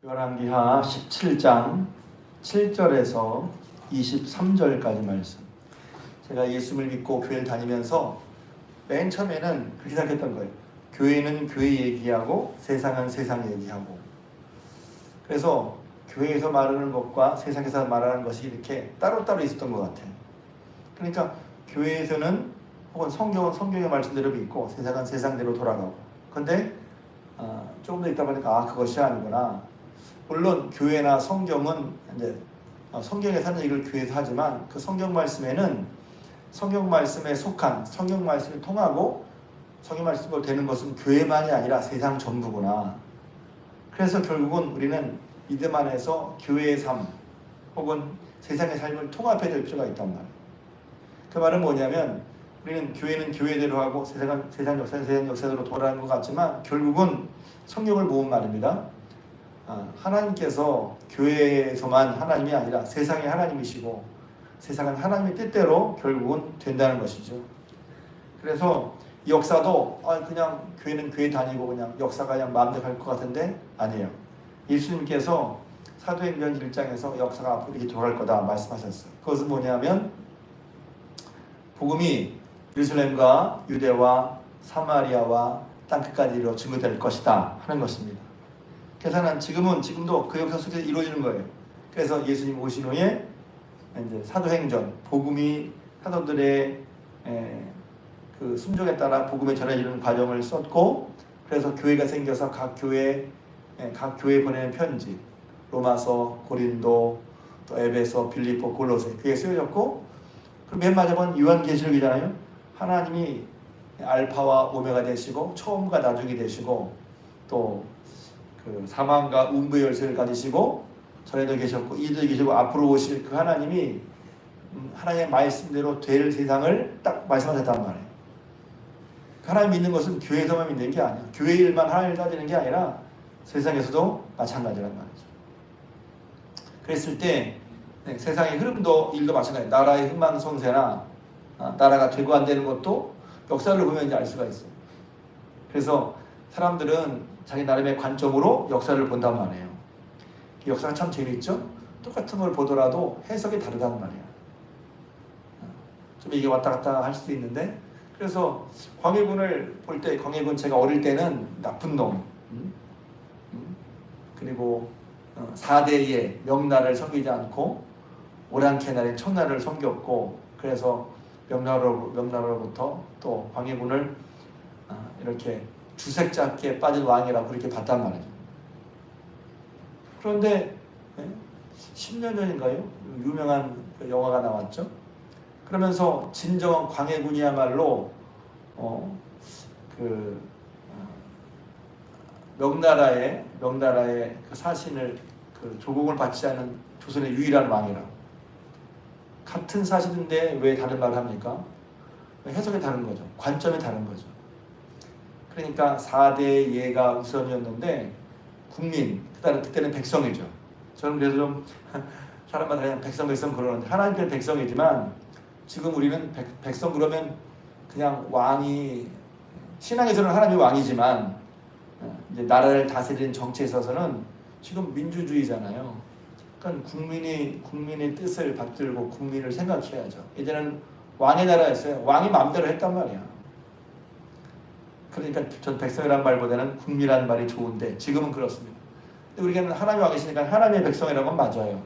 열왕기하 17장 7절에서 23절까지 말씀. 제가 예수를 믿고 교회를 다니면서 맨 처음에는 그렇게 생각했던 거예요. 교회는 교회 얘기하고 세상은 세상 얘기하고. 그래서 교회에서 말하는 것과 세상에서 말하는 것이 이렇게 따로따로 있었던 것 같아요. 그러니까 교회에서는 혹은 성경은 성경의 말씀대로 믿고 세상은 세상대로 돌아가고. 근데 조금 더 있다 보니까 그것이 아니구나. 물론 교회나 성경은 이제 성경에 사는 얘기를 교회에서 하지만 그 성경 말씀에는 성경 말씀에 속한 성경 말씀이 통하고 성경 말씀으로 되는 것은 교회만이 아니라 세상 전부구나. 그래서 결국은 우리는 믿음 안에서 교회의 삶 혹은 세상의 삶을 통합해야 될 필요가 있단 말이에요. 그 말은 뭐냐면 우리는 교회는 교회대로 하고 세상은 세상 역사는 세상 역사대로 돌아가는 것 같지만 결국은 성경을 모은 말입니다. 하나님께서 교회에서만 하나님이 아니라 세상의 하나님이시고 세상은 하나님의 뜻대로 결국은 된다는 것이죠. 그래서 역사도 그냥 교회는 교회 다니고 그냥 역사가 그냥 마음대로 갈 것 같은데 아니에요. 예수님께서 사도행전 1장에서 역사가 앞으로 이렇게 돌아갈 거다 말씀하셨어요. 그것은 뭐냐면 복음이 예루살렘과 유대와 사마리아와 땅끝까지 이루어 증거될 것이다 하는 것입니다. 그래서 지금도 그 역사 속에서 이루어지는 거예요. 그래서 예수님 오신 후에 이제 사도행전, 복음이 사도들의 그 순종에 따라 복음에 전해지는 과정을 썼고, 그래서 교회가 생겨서 각 교회에 보내는 편지, 로마서, 고린도, 또 에베소, 빌립보, 골로새 그게 쓰여졌고, 그럼 맨 마지막은 요한계시록이잖아요. 하나님이 알파와 오메가 되시고 처음과 나중이 되시고 또 그 사망과 음부의 열쇠를 가지시고 전에도 계셨고 이제도 계시고 앞으로 오실 그 하나님이 하나님의 말씀대로 될 세상을 딱 말씀하셨단 말이에요. 하나님 믿는 것은 교회에서만 믿는 게 아니에요. 교회 일만 하나님을 따지는 게 아니라 세상에서도 마찬가지란 말이죠. 그랬을 때 세상의 흐름도 일도 마찬가지예요. 나라의 흥망성쇠나 나라가 되고 안 되는 것도 역사를 보면 이제 알 수가 있어요. 그래서 사람들은 자기 나름의 관점으로 역사를 본단 말이에요. 역사가 참 재밌죠? 똑같은 걸 보더라도 해석이 다르단 말이에요. 좀 이게 왔다 갔다 할 수도 있는데, 그래서 광해군을 볼 때 광해군 제가 어릴 때는 나쁜 놈, 그리고 4대의 명나라를 섬기지 않고 오랑캐나라의 청나라를 섬겼고, 그래서 명나라로부터 또 광해군을 이렇게 주색잡기에 빠진 왕이라고 그렇게 봤단 말이죠. 그런데 10년 전인가요? 유명한 영화가 나왔죠. 그러면서 진정한 광해군이야말로 명나라의 그 사신을 그 조공을 받지 않은 조선의 유일한 왕이라. 같은 사실인데 왜 다른 말을 합니까? 해석이 다른 거죠. 관점이 다른 거죠. 그러니까 4대 예가 우선이었는데 국민, 그때는 백성이죠. 저는 그래서 좀 사람마다 그냥 백성 그러는데 하나님께는 백성이지만 지금 우리는 백성 그러면 그냥 왕이, 신앙에서는 하나님이 왕이지만 이제 나라를 다스리는 정치에 있어서는 지금 민주주의잖아요. 그러니까 국민의 뜻을 받들고 국민을 생각해야죠. 예전에는 왕의 나라였어요. 왕이 마음대로 했단 말이야. 그러니까 전 백성이라는 말보다는 국민이라는 말이 좋은데 지금은 그렇습니다. 근데 우리가 하나님이 와 계시니까 하나님의 백성이라는 건 맞아요.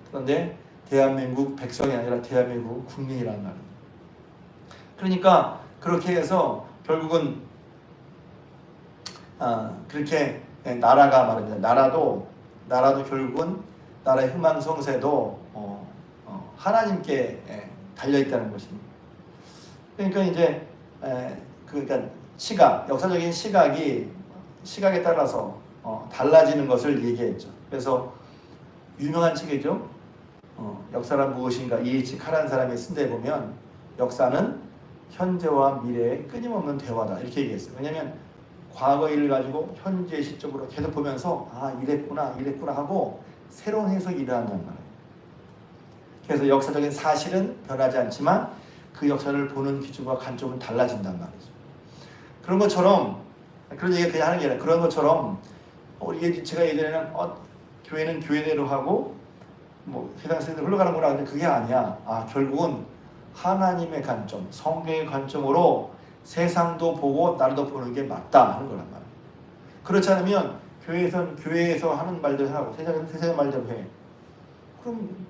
그런데 대한민국 백성이 아니라 대한민국 국민이라는 말입니다. 그러니까 그렇게 해서 결국은 그렇게 나라가 말입니다. 나라도 결국은 나라의 흥망성쇠도 하나님께 달려있다는 것입니다. 그러니까 이제 그러니까 역사적인 시각에 따라서 달라지는 것을 얘기했죠. 그래서 유명한 책이죠. 역사란 무엇인가 E.H. 카라는 사람이 쓴 데 보면 역사는 현재와 미래의 끊임없는 대화다 이렇게 얘기했어요. 왜냐하면 과거 일을 가지고 현재 시점으로 계속 보면서 이랬구나 하고 새로운 해석이 일어난단 말이에요. 그래서 역사적인 사실은 변하지 않지만 그 역사를 보는 기준과 관점은 달라진단 말이죠. 그런 것처럼, 그런 얘기가 그냥 하는 게 아니라 그런 것처럼 제가 예전에는 교회는 교회대로 하고 뭐 세상 세대로 흘러가는구나. 근데 그게 아니야. 결국은 하나님의 관점, 성경의 관점으로 세상도 보고 나라도 보는 게 맞다 하는 거란 말이야. 그렇지 않으면 교회에서 하는 말대로 하고 세상의 말대로 해. 그럼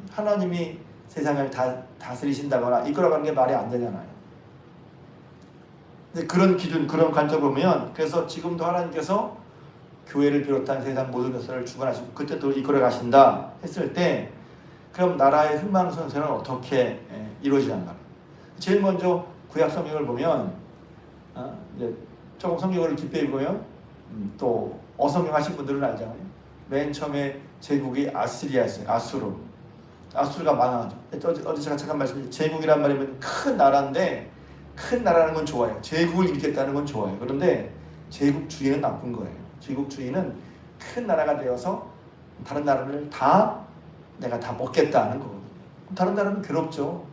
하나님이 세상을 다스리신다거나 이끌어가는 게 말이 안 되잖아요. 근데 그런 기준, 그런 관점을 보면, 그래서 지금도 하나님께서 교회를 비롯한 세상 모든 것을 주관하시고 그때 또 이끌어 가신다 했을 때, 그럼 나라의 흥망성쇠는 어떻게 이루어지는가? 제일 먼저 구약 성경을 보면, 이제 조금 성경을 깊이 보면 또 어성경 하신 분들은 알잖아요. 맨 처음에 제국이 아시리아였어요. 아수르가 망하죠. 어제 제가 잠깐 말씀드린 제국이란 말이면 큰 나라인데, 큰 나라는 건 좋아요. 제국을 일으켰다는 건 좋아요. 그런데 제국주의는 나쁜 거예요. 제국주의는 큰 나라가 되어서 다른 나라를 내가 다 먹겠다는 거거든요. 다른 나라는 괴롭죠.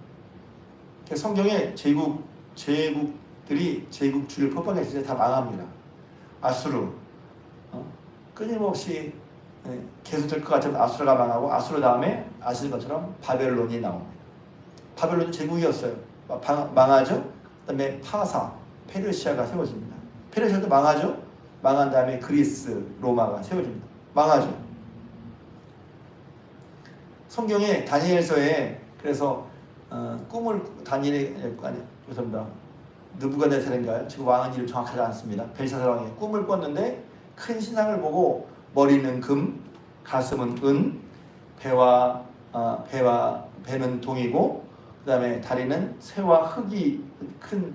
성경에 제국들이 제국주의를 핍박했을 때 다 망합니다. 아수르 끊임없이 계속될 것 같은 아수르가 망하고, 아수르 다음에 아시는 것처럼 바벨론이 나옵니다. 바벨론이 제국이었어요. 망하죠. 그 다음에 페르시아가 세워집니다. 페르시아도 망하죠. 망한 다음에 그리스, 로마가 세워집니다. 망하죠. 성경에 다니엘서에 그래서 꿈을 죄송합니다. 느부갓네살인가요? 지금 왕은 이름 정확하지 않습니다. 벨사살 왕이 꿈을 꿨는데 큰 신상을 보고 머리는 금, 가슴은 은, 배는 동이고 그 다음에 다리는 새와 흙이 큰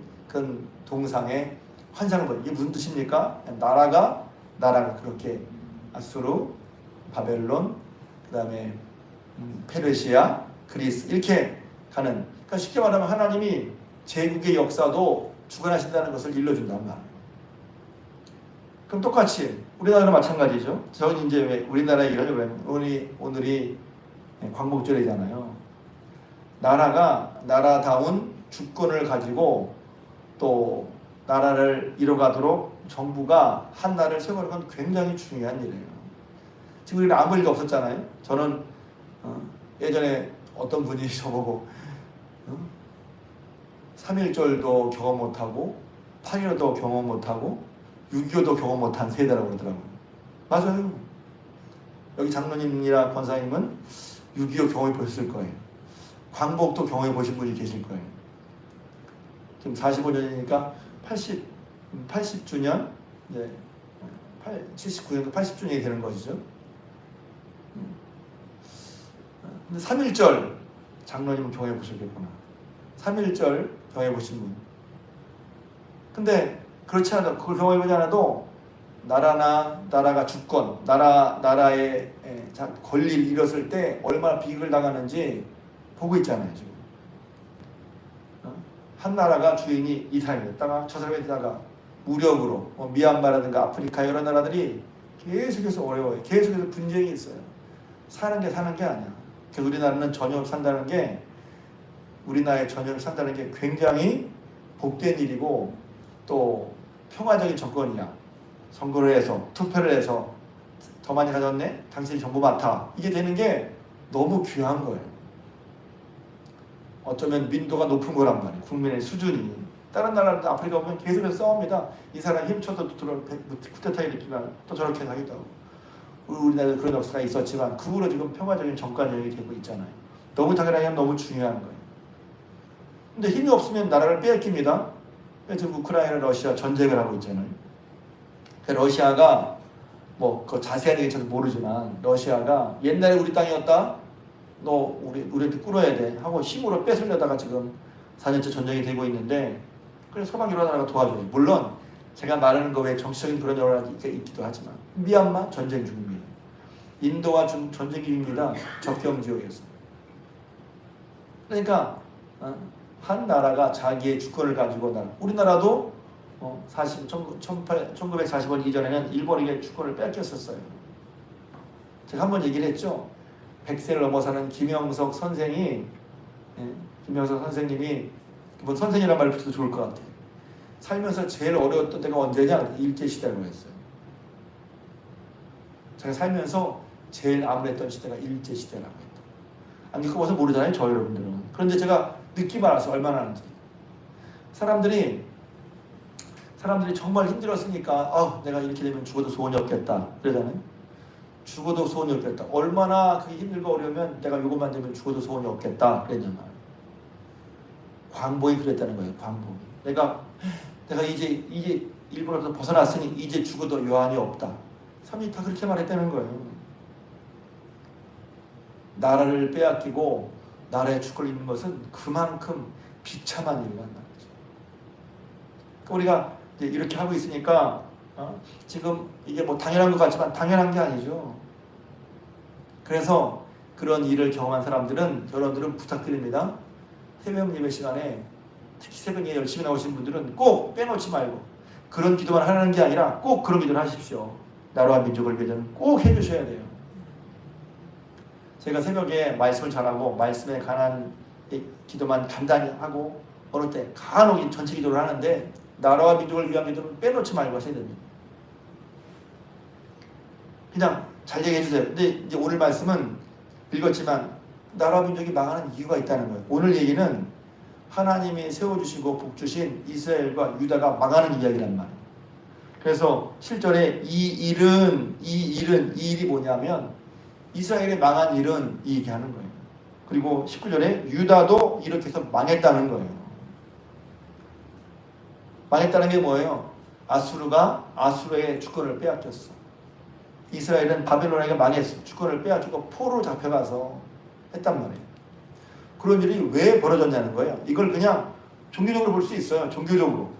동상의 환상을 보여요. 이게 무슨 뜻입니까? 나라가 그렇게 아수르, 바벨론, 그 다음에 페르시아, 그리스 이렇게 가는, 그러니까 쉽게 말하면 하나님이 제국의 역사도 주관하신다는 것을 일러준단 말이에요. 그럼 똑같이 우리나라도 마찬가지죠. 저는 이제 왜 우리나라 얘기를 하려고 오늘이 광복절이잖아요. 나라다운 주권을 가지고 또 나라를 이뤄가도록 정부가 한 나라를 세우는 건 굉장히 중요한 일이에요. 지금 우리는 아무 일도 없었잖아요. 저는 예전에 어떤 분이 저보고 3.1절도 경험 못하고 8.15도 경험 못하고 6.25도 경험 못한 세대라고 그러더라고요. 맞아요. 여기 장로님이나 권사님은 6.25 경험해 보셨을 거예요. 광복도 경험해 보신 분이 계실 거예요. 지금 45년이니까 80주년, 79년도 80주년이 되는 것이죠. 근데 3.1절 장로님은 경험해 보셨겠구나. 3.1절 경험해 보신 분. 근데 그렇지 않아도, 그걸 경험해 보지 않아도 나라가 주권, 나라의 권리를 잃었을 때 얼마나 비극을 당하는지 보고 있잖아요. 지금 한 나라가 주인이 이 사람이었다가 저 사람에다가 무력으로 미얀마라든가 아프리카 이런 나라들이 계속해서 어려워요. 계속해서 분쟁이 있어요. 사는 게 아니야. 그래서 우리나라의 전역을 산다는 게 굉장히 복된 일이고 또 평화적인 정권이야. 선거를 해서 투표를 해서 더 많이 가졌네? 당신이 정부 맡아. 이게 되는 게 너무 귀한 거예요. 어쩌면 민도가 높은 거란 말이에요. 국민의 수준이. 다른 나라들 아프리카 보면 계속해서 싸웁니다. 이 사람 힘쳐도 쿠데타 일으키면 또 저렇게 하기도 하고. 우리나라도 그런 역사가 있었지만 그 후로 지금 평화적인 정권이 되고 있잖아요. 너무 당연하게 하면 너무 중요한 거예요. 근데 힘이 없으면 나라를 빼앗깁니다. 지금 우크라이나 러시아 전쟁을 하고 있잖아요. 러시아가 그 자세하게 저도 모르지만 러시아가 옛날에 우리 땅이었다. 너 우리한테 꿇어야 돼 하고 힘으로 뺏으려다가 지금 4년째 전쟁이 되고 있는데, 그래서 서방 여러 나라가 도와줘요. 물론 제가 말하는 거 외에 정치적인 그런 여러 가지 있기도 하지만 미얀마 전쟁 중입니다. 인도와 전쟁 중입니다. 적경 지역에서. 그러니까 한 나라가 자기의 주권을 가지고 우리나라도 1940년 이전에는 일본에게 주권을 뺏겼었어요. 제가 한번 얘기를 했죠. 100세를 넘어서는 김영석 선생님이, 뭐 선생이란 말을 붙여도 좋을 것 같아요. 살면서 제일 어려웠던 때가 언제냐? 일제시대라고 했어요. 제가 살면서 제일 암울했던 시대가 일제시대라고 했다. 아니 그것을 모르잖아요, 저 여러분들은. 그런데 제가 느낌 알았어요, 얼마나 하는지. 사람들이 정말 힘들었으니까 내가 이렇게 되면 죽어도 소원이 없겠다 그러잖아요. 죽어도 소원이 없겠다. 얼마나 그게 힘들고 어려우면 내가 이것만 되면 죽어도 소원이 없겠다 그랬냐면 광복이 그랬다는 거예요. 광복이. 내가 이제 일본에서 벗어났으니 이제 죽어도 여한이 없다. 사람들이 다 그렇게 말했다는 거예요. 나라를 빼앗기고 나라의 주권을 잃는 것은 그만큼 비참한 일이란 말이죠. 우리가 이제 이렇게 하고 있으니까 지금 이게 뭐 당연한 것 같지만 당연한 게 아니죠. 그래서 그런 일을 경험한 사람들은 여러분들은 부탁드립니다. 새벽 예배 시간에 특히 새벽에 열심히 나오신 분들은 꼭 빼놓지 말고 그런 기도만 하는 게 아니라 꼭 그런 기도를 하십시오. 나라와 민족을 위해서는 꼭 해주셔야 돼요. 제가 새벽에 말씀을 잘하고 말씀에 관한 기도만 간단히 하고 어느 때 간혹 전체 기도를 하는데 나라와 민족을 위한 기도는 빼놓지 말고 하셔야 됩니다. 그냥 잘 얘기해 주세요. 근데 이제 오늘 말씀은 읽었지만 나라와 민족이 망하는 이유가 있다는 거예요. 오늘 얘기는 하나님이 세워주시고 복주신 이스라엘과 유다가 망하는 이야기란 말이에요. 그래서 7절에 이 일이 뭐냐면 이스라엘이 망한 일은 이 얘기하는 거예요. 그리고 19절에 유다도 이렇게 해서 망했다는 거예요. 망했다는 게 뭐예요? 아수르의 주권을 빼앗겼어. 이스라엘은 바벨론에게 망했어. 주권을 빼앗기고 포로로 잡혀가서 했단 말이에요. 그런 일이 왜 벌어졌냐는 거예요. 이걸 그냥 종교적으로 볼 수 있어요. 종교적으로.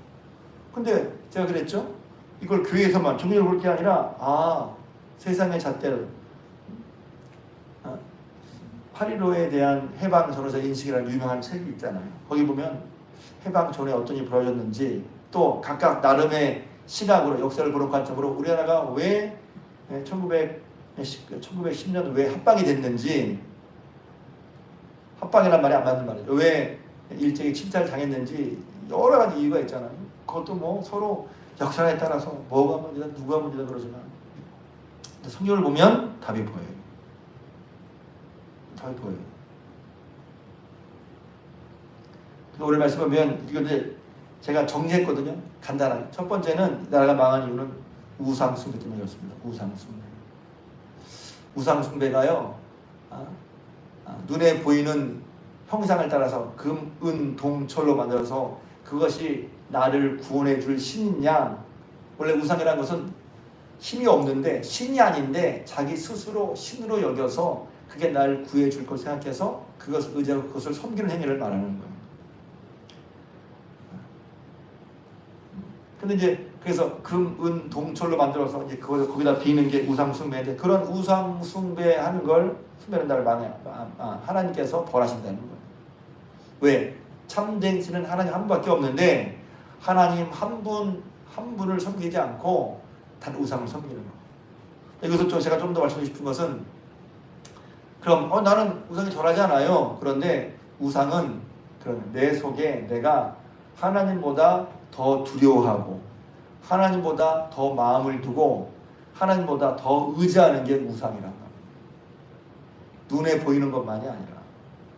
근데 제가 그랬죠? 이걸 교회에서만 종교적으로 볼 게 아니라 세상의 잣대를 8.15에 대한 해방 전후사 인식이라는 유명한 책이 있잖아요. 거기 보면 해방 전에 어떤 일이 벌어졌는지 또 각각 나름의 시각으로 역사를 보는 관점으로 우리나라가 왜 1910년 왜 합방이 됐는지, 합방이란 말이 안 맞는 말이에요. 왜 일제히 침탈을 당했는지 여러 가지 이유가 있잖아요. 그것도 뭐 서로 역사에 따라서 뭐가 문제다 누가 문제다 그러지만 성경을 보면 답이 보여요. 답이 보여요. 오늘 말씀 보면 이거 이제 제가 정리했거든요. 간단하게. 첫 번째는 나라가 망한 이유는 우상숭배 때문이었습니다. 우상숭배가요. 눈에 보이는 형상을 따라서 금, 은, 동, 철로 만들어서 그것이 나를 구원해 줄 신이냐. 원래 우상이라는 것은 힘이 없는데 신이 아닌데 자기 스스로 신으로 여겨서 그게 나를 구해 줄 걸 생각해서 그것을 의지하고 그것을 섬기는 행위를 말하는 거예요. 근데 이제 그래서 금, 은, 동철로 만들어서 이제 그걸 거기다 비는 게 우상숭배인데 그런 우상숭배하는 걸 숭배한다를 하나님께서 벌하신다는 거예요. 왜? 참된 신은 하나님 한 분밖에 없는데 하나님 한 분을 섬기지 않고 단 우상을 섬기는 거예요. 여기서 제가 좀 더 말씀드리고 싶은 것은 그럼 나는 우상이 절하지 않아요. 그런데 우상은 내 속에 내가 하나님보다 더 두려워하고 하나님보다 더 마음을 두고 하나님보다 더 의지하는 게 우상이란 말이에요. 눈에 보이는 것만이 아니라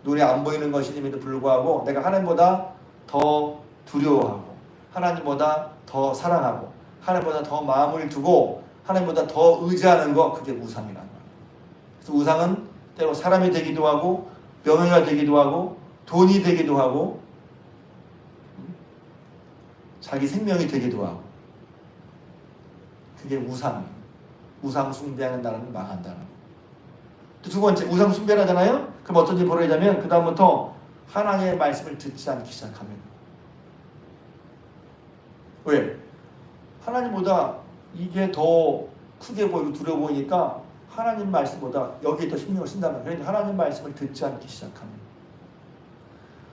눈에 안 보이는 것임에도 불구하고 내가 하나님보다 더 두려워하고 하나님보다 더 사랑하고 하나님보다 더 마음을 두고 하나님보다 더 의지하는 것, 그게 우상이란 말이에요. 그래서 우상은 때로 사람이 되기도 하고 명예가 되기도 하고 돈이 되기도 하고 자기 생명이 되기도 하고, 그게 우상이에요. 우상 숭배하는 나라는 망한다는 거예요. 두 번째, 우상 숭배를 하잖아요. 그럼 어떤 일이 벌어지냐면 그 다음부터 하나님의 말씀을 듣지 않기 시작합니다. 왜? 하나님보다 이게 더 크게 보이고 두려워 보이니까 하나님 말씀보다 여기에 더 신경을 쓴다면, 그러니까 하나님 말씀을 듣지 않기 시작합니다.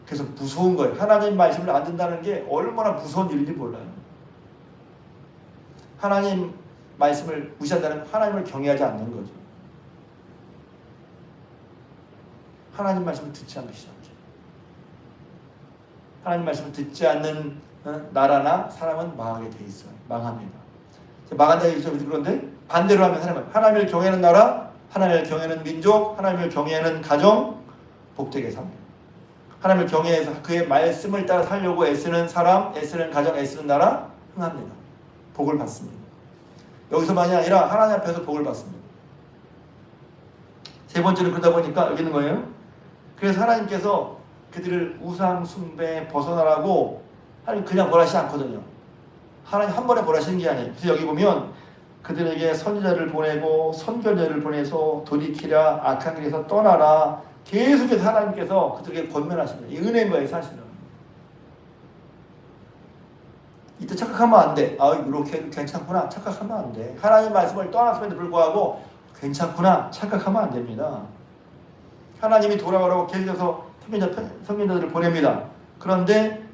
그래서 무서운 거예요. 하나님 말씀을 안 듣는다는 게 얼마나 무서운 일인지 몰라요. 하나님 말씀을 무시한다는 하나님을 경외하지 않는 거죠. 하나님 말씀을 듣지 않기 시작하죠. 하나님 말씀을 듣지 않는 나라나 사람은 망하게 돼 있어요. 망합니다. 망한다 얘기죠. 그런데 반대로 하면 하나님을 경외하는 나라, 하나님을 경외하는 민족, 하나님을 경외하는 가정, 복되게 삽니다. 하나님을 경외해서 그의 말씀을 따라 살려고 애쓰는 사람, 애쓰는 가정, 애쓰는 나라 흥합니다. 복을 받습니다. 여기서만이 아니라 하나님 앞에서 복을 받습니다. 세 번째는 그러다 보니까 여기 있는 거예요. 그래서 하나님께서 그들을 우상 숭배에 벗어나라고 하나님 그냥 벌하시지 않거든요. 하나님 한 번에 벌하시는 게 아니에요. 그래서 여기 보면 그들에게 선지자를 보내고 선견자를 보내서 돌이키라, 악한 길에서 떠나라. 계속해서 하나님께서 그들에게 권면하십니다. 이 은혜인 거예요, 사실은. 이때 착각하면 안 돼. 아, 이렇게 괜찮구나. 착각하면 안 돼. 하나님 말씀을 떠났음에도 불구하고 괜찮구나. 착각하면 안 됩니다. 하나님이 돌아오라고 계속해서 선민자들을 보냅니다. 그런데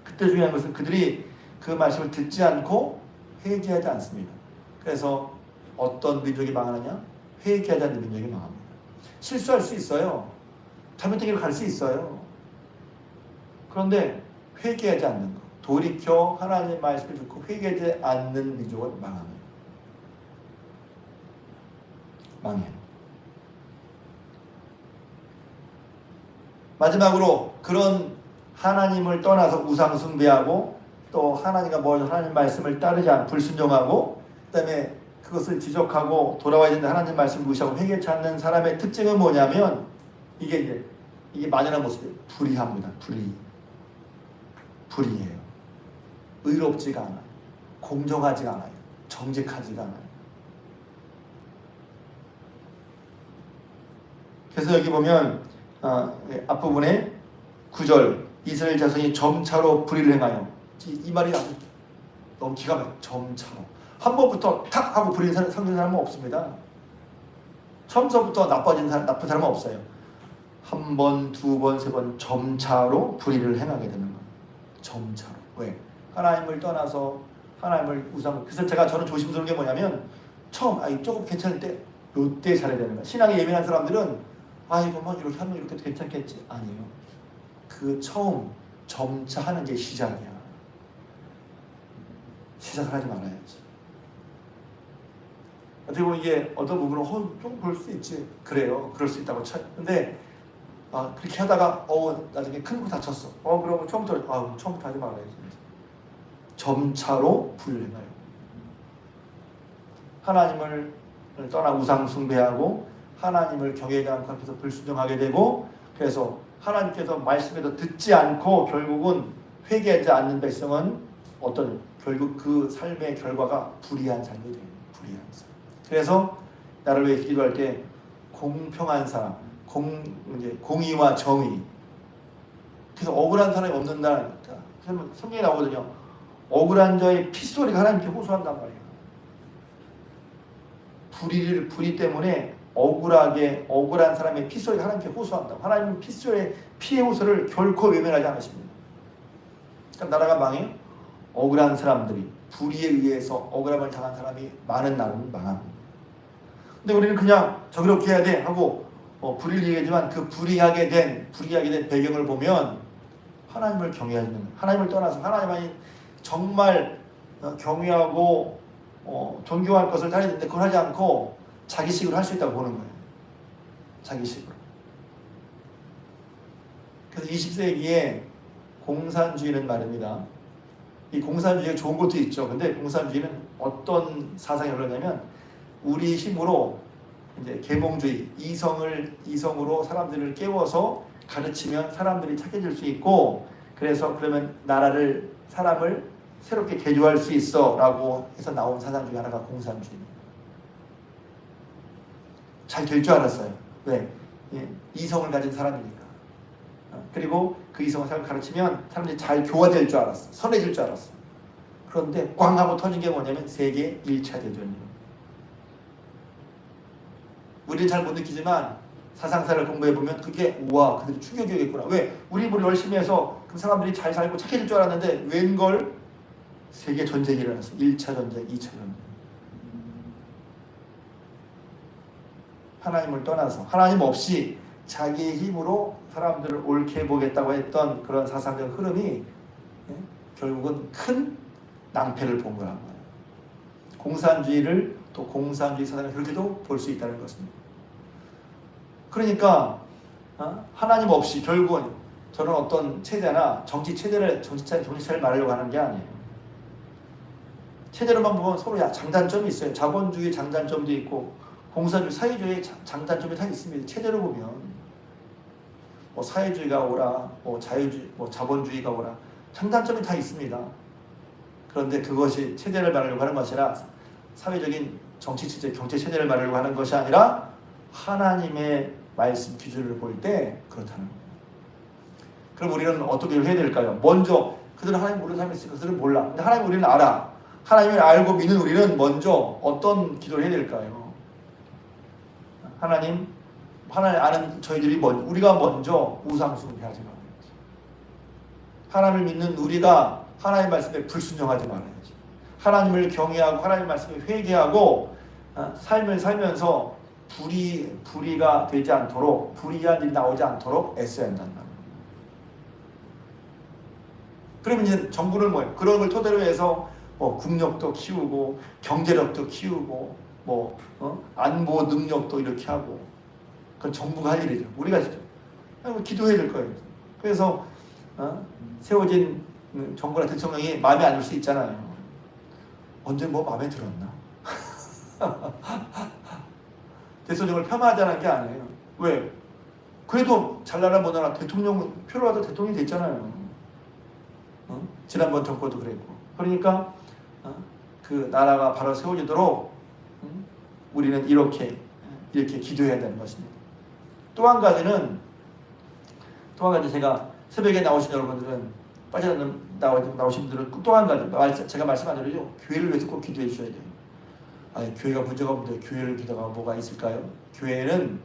그때 중요한 것은 그들이 그 말씀을 듣지 않고 회개하지 않습니다. 그래서 어떤 민족이 망하느냐? 회개하지 않는 민족이 망합니다. 실수할 수 있어요. 잘못된 길을 갈 수 있어요. 그런데 회개하지 않는 것, 돌이켜 하나님의 말씀을 듣고 회개하지 않는 민족은 망합니다. 망해요. 마지막으로 그런 하나님을 떠나서 우상 숭배하고 또 하나님과 멀어서 하나님 말씀을 따르지 않고 불순종하고 그다음에 그것을 지적하고 돌아와야 된다 하나님 말씀을 무시하고 회개치 않는 사람의 특징은 뭐냐면 이게 만연한 모습이에요. 불의합니다. 불의해요. 의롭지가 않아요. 공정하지가 않아요. 정직하지가 않아요. 그래서 여기 보면 앞부분에 9절 이스라엘 자손이 점차로 불의를 행하여 이 말이 아주 너무 기가 막혀요. 점차로 한 번부터 탁 하고 불의를 삼는 사람은 없습니다. 처음부터 나쁜 사람은 없어요. 한 번, 두 번, 세 번 점차로 불의를 행하게 되는 거예요. 점차로. 왜? 하나님을 떠나서 하나님을 우상. 그래서 저는 조심스러운 게 뭐냐면 처음 조금 괜찮을 때 요때 잘해야 되는 거예요. 신앙에 예민한 사람들은 이거 뭐 이렇게 하면 이렇게 괜찮겠지. 아니에요. 그 처음 점차하는 게 시작이야. 시작을 하지 말아야지. 어떻게 보면 이게 어떤 부분은 좀 그럴 수 있지. 그래요. 그럴 수 있다고 쳐요. 근데 그렇게 하다가 나중에 큰 거 다쳤어. 그러면 처음부터 하지 말아야지. 점차로 불을 행하여 하나님을 떠나 우상 숭배하고 하나님을 경외하지 않고 앞에서 불순종하게 되고 그래서 하나님께서 말씀에도 듣지 않고 결국은 회개하지 않는 백성은 결국 그 삶의 결과가 불의한 삶이 돼요. 불의한 삶. 그래서 나를 위해 기도할 때 공평한 사람, 공의와 정의. 그래서 억울한 사람이 없는 날, 성경에 나오거든요. 억울한 자의 핏소리가 하나님께 호소한단 말이에요. 불의 때문에 억울한 사람의 핏소리가 하나님께 호소한다. 하나님은 피해 호소를 결코 외면하지 않으십니다. 그러니까 나라가 망해 억울한 사람들이 불의에 의해서 억울함을 당한 사람이 많은 나라는 망합니다. 근데 우리는 그냥 저렇게 해야 돼 하고 불의를 얘기하지만 그 불의하게 된 배경을 보면 하나님을 경외하는 하나님을 떠나서 하나님만이 정말 경외하고 존경할 것을 해야 되는데 그걸 하지 않고 자기식으로 할 수 있다고 보는 거예요. 자기식으로. 그래서 20세기에 공산주의는 말입니다. 이 공산주의가 좋은 것도 있죠. 근데 공산주의는 어떤 사상이 흘러냐면 우리 힘으로 이제 계몽주의, 이성으로 사람들을 깨워서 가르치면 사람들이 착해질 수 있고 그래서 그러면 사람을 새롭게 개조할 수 있어 라고 해서 나온 사상 중에 하나가 공산주의입니다. 잘 될 줄 알았어요. 왜? 이성을 가진 사람이니까. 그리고 그 이성을 가르치면 사람들이 잘 교화될 줄 알았어. 선해질 줄 알았어. 그런데 꽝 하고 터진 게 뭐냐면 세계 1차 대전이에요. 우리는 잘 못 느끼지만 사상사를 공부해보면 그게 우와 그들이 충격이겠구나. 왜? 우리 열심히 해서 그 사람들이 잘 살고 착해질 줄 알았는데 웬걸 세계 전쟁이 일어났어. 1차 전쟁, 2차 전쟁. 하나님을 떠나서 하나님 없이 자기의 힘으로 사람들을 옳게 보겠다고 했던 그런 사상적 흐름이 결국은 큰 낭패를 본 거란 말이에요. 공산주의 사상을 그렇게도 볼 수 있다는 것입니다. 그러니까 하나님 없이 결국은 저는 어떤 체제나 정치체를 말하려고 하는 게 아니에요. 체제로만 보면 서로 장단점이 있어요. 자본주의 장단점도 있고 공산주의, 사회주의 장단점이 다 있습니다. 체제로 보면 뭐 사회주의가 오라, 뭐 자유주의, 뭐 자본주의가 오라, 장단점이 다 있습니다. 그런데 그것이 체제를 말하려고 하는 것이 아니라 사회적인 정치 체제, 경제 체제를 말하려고 하는 것이 아니라 하나님의 말씀 기준을 볼 때 그렇다는 거예요. 그럼 우리는 어떻게 해야 될까요? 먼저 그들은 하나님 모르는 사람이 있으니까 그들은 몰라. 근데 하나님 우리는 알아. 하나님을 알고 믿는 우리는 먼저 어떤 기도를 해야 될까요? 하나님 아는 저희들이 우리가 먼저 우상숭배하지 말아야지. 하나님을 믿는 우리가 하나님 말씀에 불순종하지 말아야지. 하나님을 경외하고 하나님 말씀에 회개하고 삶을 살면서 불의가 되지 않도록, 불의한 일이 나오지 않도록 애써야 한단 말이에요. 그러면 이제 정부는 뭐예요? 그런 걸 토대로 해서 뭐 국력도 키우고 경제력도 키우고 뭐 안보 능력도 이렇게 하고 그건 정부가 할 일이죠. 우리가 기도해야 될 거예요. 그래서 세워진 정부나 대통령이 마음에 안 들 수 있잖아요. 언제 뭐 마음에 들었나? 대통령을 폄하하자는 게 아니에요. 왜? 그래도 잘나라 못나라 대통령 표를 받아 대통령이 됐잖아요. 지난번 정권도 그랬고. 그러니까 그 나라가 바로 세워지도록 우리는 이렇게 기도해야 되는 것입니다. 또 한 가지 제가 새벽에 나오신 여러분들은 나오신 분들은 또 한 가지 제가 말씀한 대로요. 교회를 위해서 꼭 기도해 주셔야 돼요. 교회가 문제가 없는데 교회를 기도가 뭐가 있을까요? 교회는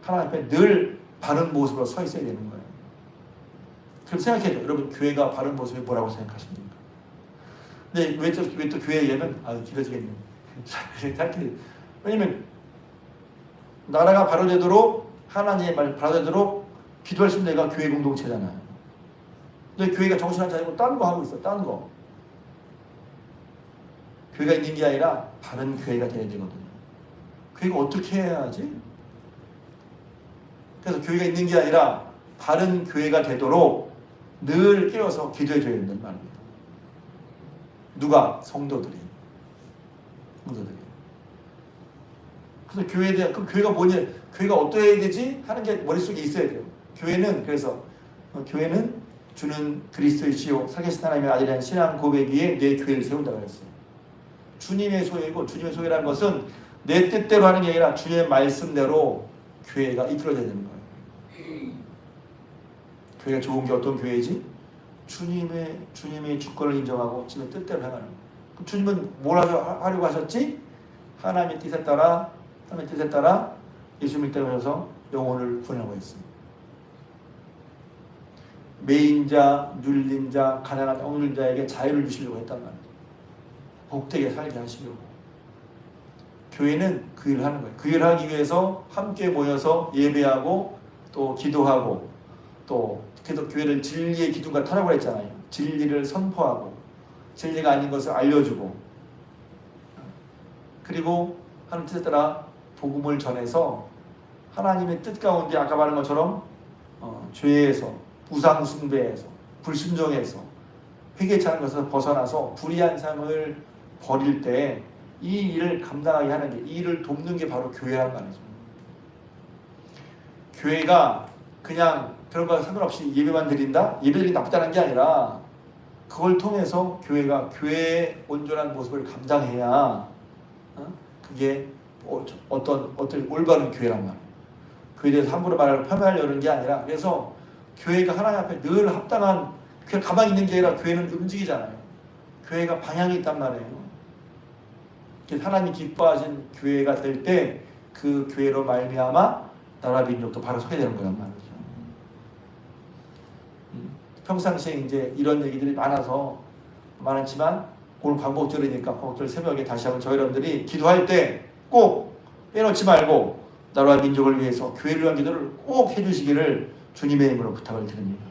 하나님 앞에 늘 바른 모습으로 서 있어야 되는 거예요. 그럼 생각해요. 여러분 교회가 바른 모습이 뭐라고 생각하십니까? 근데 왜 또 교회 얘기하면 길어지겠네요. 왜냐면 나라가 바로 되도록 하나님의 말 바로 되도록 기도할 수 있는 데가 교회 공동체잖아요. 근데 교회가 정신을 차리고 딴 거 하고 있어. 딴 거. 교회가 있는 게 아니라 바른 교회가 돼야 되거든요. 교회가 어떻게 해야 하지? 그래서 교회가 있는 게 아니라 바른 교회가 되도록 늘 깨워서 기도해 줘야 된다는 말입니다. 누가? 성도들이. 그래서 교회에 대한 그 교회가 뭐냐? 교회가 어떠해야 되지? 하는 게 머릿속에 있어야 돼요. 교회는 주는 그리스도이시요 살아계신 하나님의 아들이라는 신앙 고백 위에 내 교회를 세운다고 했어요. 주님의 소유이고 주님의 소유라는 것은 내 뜻대로 하는 게 아니라 주의 말씀대로 교회가 이끌어져야 되는 거예요. 교회가 좋은 게 어떤 교회이지? 주님의 주권을 인정하고 주님의 뜻대로 행하는 거예요. 그럼 주님은 뭘 하려고 하셨지? 하나님의 뜻에 따라 예수 믿다고 해서 영혼을 구원하고 있습니다. 매인 자, 눌린 자, 가난한 억눌린 자에게 자유를 주시려고 했단 말이에요. 복되게 살게 하시려고. 교회는 그 일을 하는 거예요. 그 일을 하기 위해서 함께 모여서 예배하고 또 기도하고 또 계속 교회를 진리의 기둥과 타라고 했잖아요. 진리를 선포하고 진리가 아닌 것을 알려주고 그리고 하나님 뜻에 따라 복음을 전해서 하나님의 뜻 가운데 아까 말한 것처럼 죄에서 우상 숭배에서 불순종에서 회개치 않은 것에서 벗어나서 불의한 삶을 버릴 때 이 일을 감당하게 하는 게, 이 일을 돕는 게 바로 교회란 말이죠. 교회가 그냥 그런 거 상관없이 예배만 드린다? 예배드리기 나쁘다는 게 아니라 그걸 통해서 교회가 교회의 온전한 모습을 감당해야 그게 어떤 올바른 교회란 말이에요. 교회에 대해서 함부로 말하고 폄하하려는 게 아니라 그래서 교회가 하나님 앞에 늘 합당한 그냥 가만히 있는 게 아니라 교회는 움직이잖아요. 교회가 방향이 있단 말이에요. 하나님이 기뻐하신 교회가 될 때 그 교회로 말미암아 나라 민족도 바로 서게 되는 거란 말이죠. 평상시에 이제 이런 얘기들이 많았지만 오늘 광복절이니까 광복절 새벽에 다시 한번 저희 여러분들이 기도할 때 꼭 빼놓지 말고 나라와 민족을 위해서 교회를 위한 기도를 꼭 해주시기를 주님의 이름으로 부탁을 드립니다.